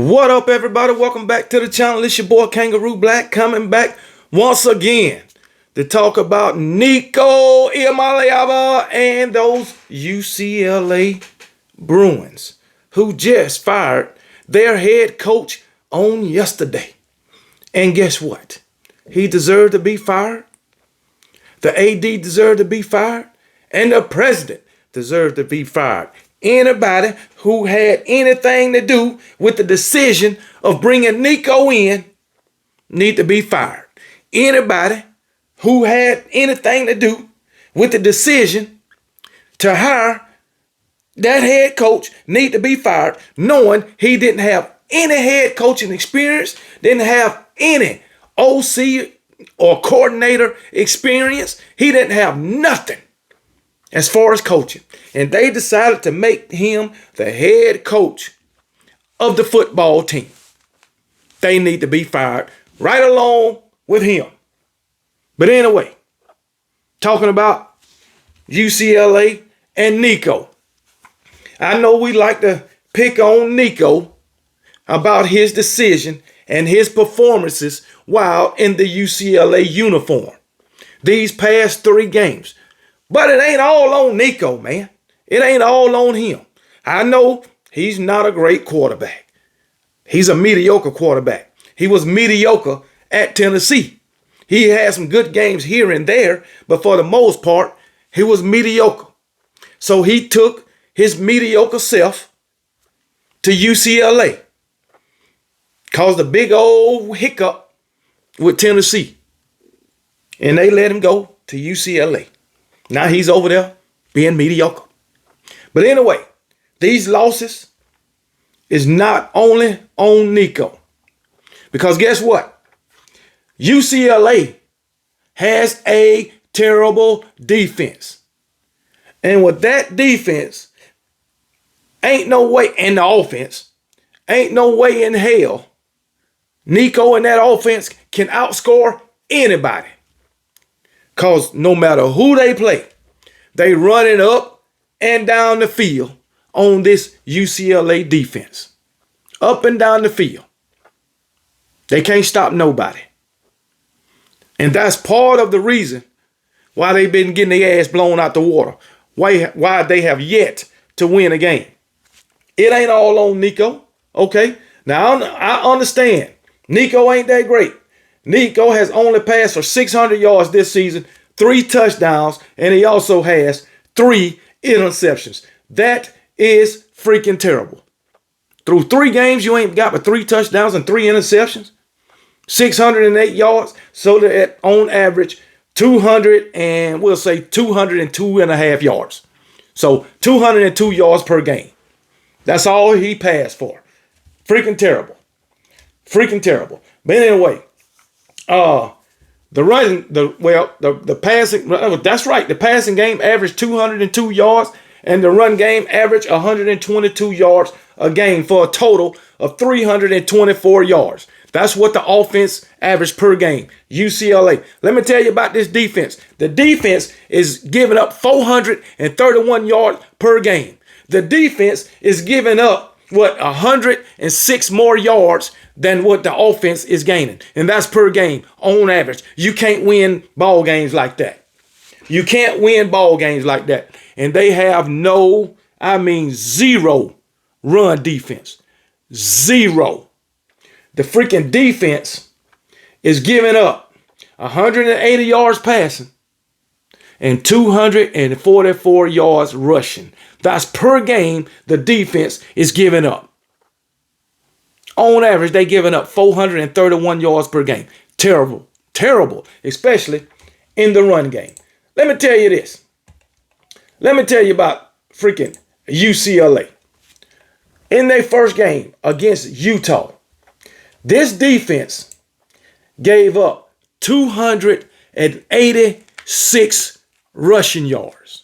What up, everybody? Welcome back to the channel. It's your boy Kangaroo Black coming back once again to talk about Nico Lamaleava and those UCLA Bruins who just fired their head coach on yesterday. And guess what? He deserved to be fired. The AD deserved to be fired. And the president deserved to be fired. Anybody who had anything to do with the decision of bringing Nico in need to be fired. Anybody who had anything to do with the decision to hire that head coach need to be fired, knowing he didn't have any head coaching experience, didn't have any OC or coordinator experience. He didn't have nothing as far as coaching. And they decided to make him the head coach of the football team. They need to be fired right along with him. But anyway, talking about UCLA and Nico. I know we like to pick on Nico about his decision and his performances while in the UCLA uniform these past 3 games. But it ain't all on Nico, man. It ain't all on him. I know he's not a great quarterback. He's a mediocre quarterback. He was mediocre at Tennessee. He had some good games here and there, but for the most part, he was mediocre. So he took his mediocre self to UCLA. Caused a big old hiccup with Tennessee. And they let him go to UCLA. Now he's over there being mediocre. But anyway, these losses is not only on Nico. Because guess what? UCLA has a terrible defense. And with that defense, ain't no way in the offense, ain't no way in hell Nico and that offense can outscore anybody. Because no matter who they play, they run it up and down the field on this UCLA defense. Up and down the field. They can't stop nobody. And that's part of the reason why they've been getting their ass blown out the water. Why they have yet to win a game. It ain't all on Nico. Okay? Now, I understand. Nico ain't that great. Nico has only passed for 600 yards this season, 3 touchdowns, and he also has 3 interceptions. That is freaking terrible. Through 3 games, you ain't got but 3 touchdowns and 3 interceptions. 608 yards, so that on average, 202 and a half yards. So 202 yards per game. That's all he passed for. Freaking terrible. Freaking terrible. But anyway, the passing, that's right. The passing game averaged 202 yards and the run game averaged 122 yards a game for a total of 324 yards. That's what the offense averaged per game. UCLA. Let me tell you about this defense. The defense is giving up 431 yards per game. The defense is giving up 106 more yards than what the offense is gaining. And that's per game on average. You can't win ball games like that. You can't win ball games like that. And they have zero run defense. Zero. The freaking defense is giving up 180 yards passing and 244 yards rushing. That's per game the defense is giving up. On average, they're giving up 431 yards per game. Terrible. Terrible. Especially in the run game. Let me tell you this. Let me tell you about freaking UCLA. In their first game against Utah, this defense gave up 286 rushing yards.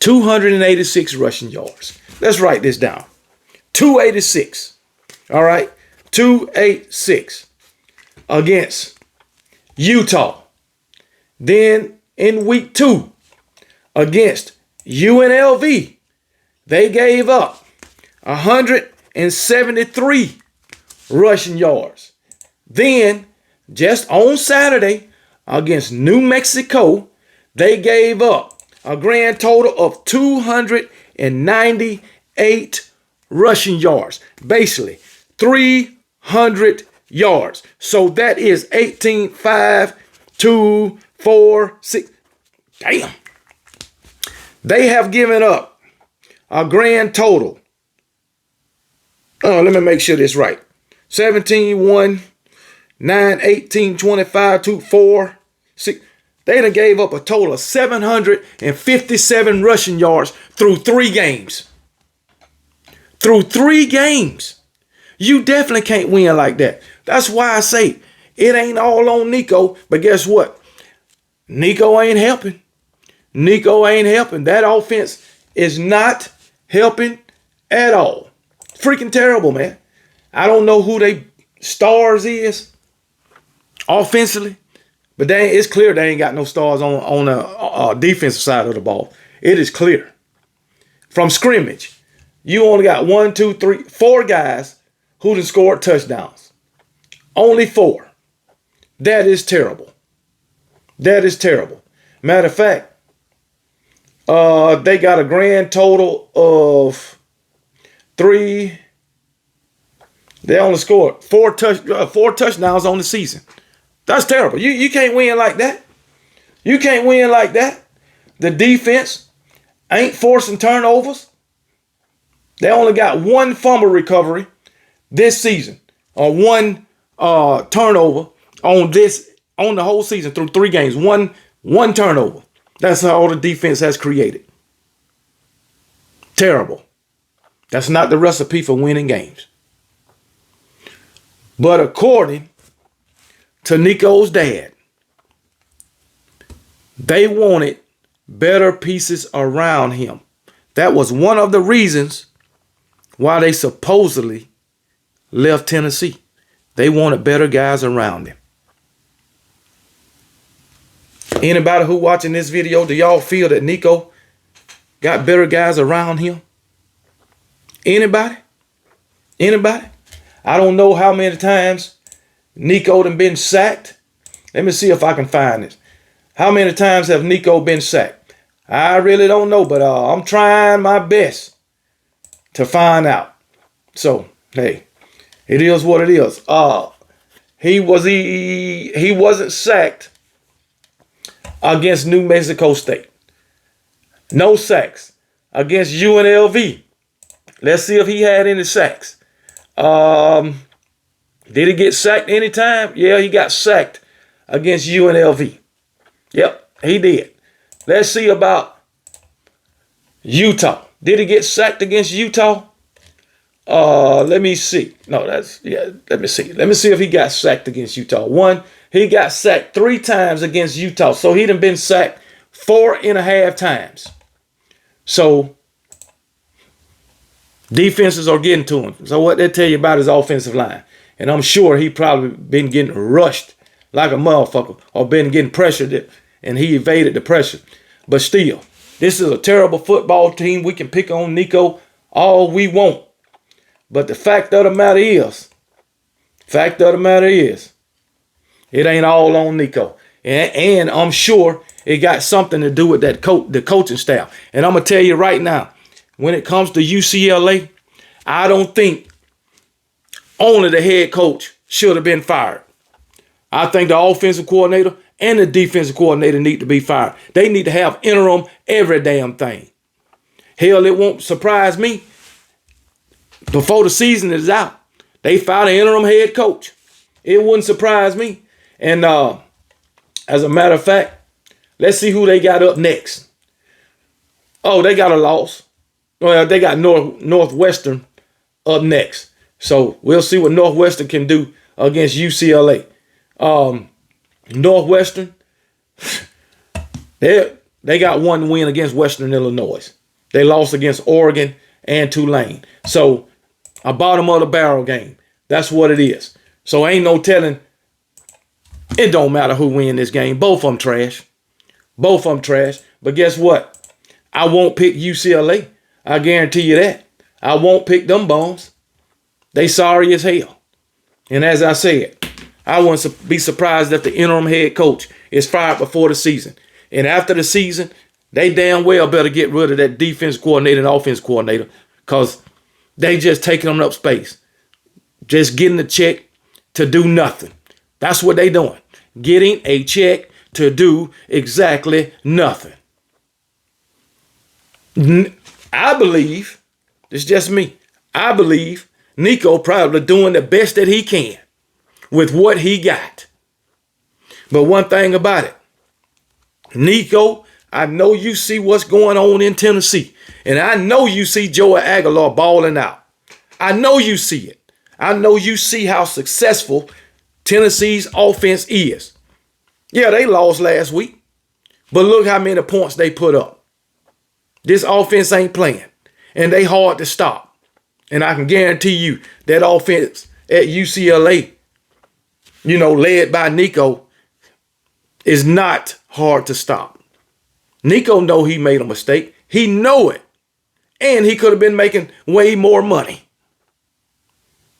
286 rushing yards. Let's write this down. 286. All right. 286 against Utah. Then in week 2 against UNLV, they gave up 100 273 rushing yards. Then, just on Saturday against New Mexico, they gave up a grand total of 298 rushing yards. Basically, 300 yards. So that is 18, 5, 2, 4, 6. Damn. They have given up a grand total. Oh, let me make sure this right. 17, 1, 9, 18, 25, 2, 4, 6. They done gave up a total of 757 rushing yards through 3 games. Through 3 games. You definitely can't win like that. That's why I say it ain't all on Nico. But guess what? Nico ain't helping. Nico ain't helping. That offense is not helping at all. Freaking terrible, man. I don't know who they stars is offensively, but it's clear they ain't got no stars on the defensive side of the ball. It is clear. From scrimmage, you only got 1, 2, 3, 4 guys who done scored touchdowns. Only 4. That is terrible. That is terrible. Matter of fact, they got a grand total of 3. They only scored 4 touchdowns on the season. That's terrible. You can't win like that. You can't win like that. The defense ain't forcing turnovers. They only got 1 fumble recovery this season, or 1 turnover on the whole season through 3 games. One turnover. That's all the defense has created. Terrible. That's not the recipe for winning games. But according to Nico's dad, they wanted better pieces around him. That was one of the reasons why they supposedly left Tennessee. They wanted better guys around him. Anybody who watching this video, do y'all feel that Nico got better guys around him? Anybody? Anybody? I don't know how many times Nico done been sacked. Let me see if I can find this. How many times have Nico been sacked? I really don't know, but I'm trying my best to find out. So, hey, it is what it is. He wasn't sacked against New Mexico State. No sacks against UNLV. Let's see if he had any sacks. Did he get sacked anytime? Yeah, he got sacked against UNLV. Yep, he did. Let's see about Utah. Did he get sacked against Utah? Let me see. No, let me see. Let me see if he got sacked against Utah. He got sacked 3 times against Utah. So he done been sacked 4.5 times. So defenses are getting to him. So what they tell you about his offensive line. And I'm sure he probably been getting rushed like a motherfucker, or been getting pressured, and he evaded the pressure. But still, this is a terrible football team. We can pick on Nico all we want. But the fact of the matter is, it ain't all on Nico. And I'm sure it got something to do with that the coaching staff. And I'm going to tell you right now, when it comes to UCLA, I don't think only the head coach should have been fired. I think the offensive coordinator and the defensive coordinator need to be fired. They need to have interim every damn thing. Hell, it won't surprise me. Before the season is out, they fired an interim head coach. It wouldn't surprise me. And as a matter of fact, let's see who they got up next. Oh, they got a loss. Well, they got Northwestern up next. So we'll see what Northwestern can do against UCLA. Northwestern, they got 1 win against Western Illinois. They lost against Oregon and Tulane. So a bottom of the barrel game. That's what it is. So ain't no telling. It don't matter who win this game. Both of them trash. Both of them trash. But guess what? I won't pick UCLA. I guarantee you that. I won't pick them bombs. They sorry as hell. And as I said, I wouldn't be surprised if the interim head coach is fired before the season. And after the season, they damn well better get rid of that defense coordinator and offense coordinator, because they just taking them up space. Just getting a check to do nothing. That's what they doing. Getting a check to do exactly nothing. I believe, it's just me, I believe Nico probably doing the best that he can with what he got. But one thing about it, Nico, I know you see what's going on in Tennessee. And I know you see Joey Aguilar balling out. I know you see it. I know you see how successful Tennessee's offense is. Yeah, they lost last week, but look how many points they put up. This offense ain't playing, and they hard to stop. And I can guarantee you that offense at UCLA, led by Nico, is not hard to stop. Nico know he made a mistake. He know it. And he could have been making way more money.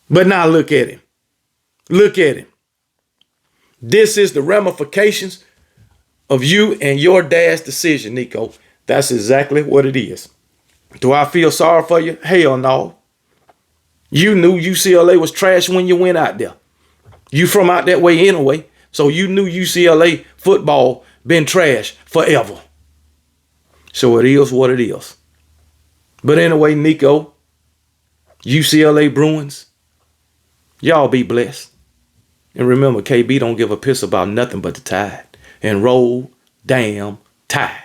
But now look at him. Look at him. This is the ramifications of you and your dad's decision, Nico. That's exactly what it is. Do I feel sorry for you? Hell no. You knew UCLA was trash when you went out there. You from out that way anyway. So you knew UCLA football been trash forever. So it is what it is. But anyway, Nico, UCLA Bruins, y'all be blessed. And remember, KB don't give a piss about nothing but the Tide. And roll damn Tide.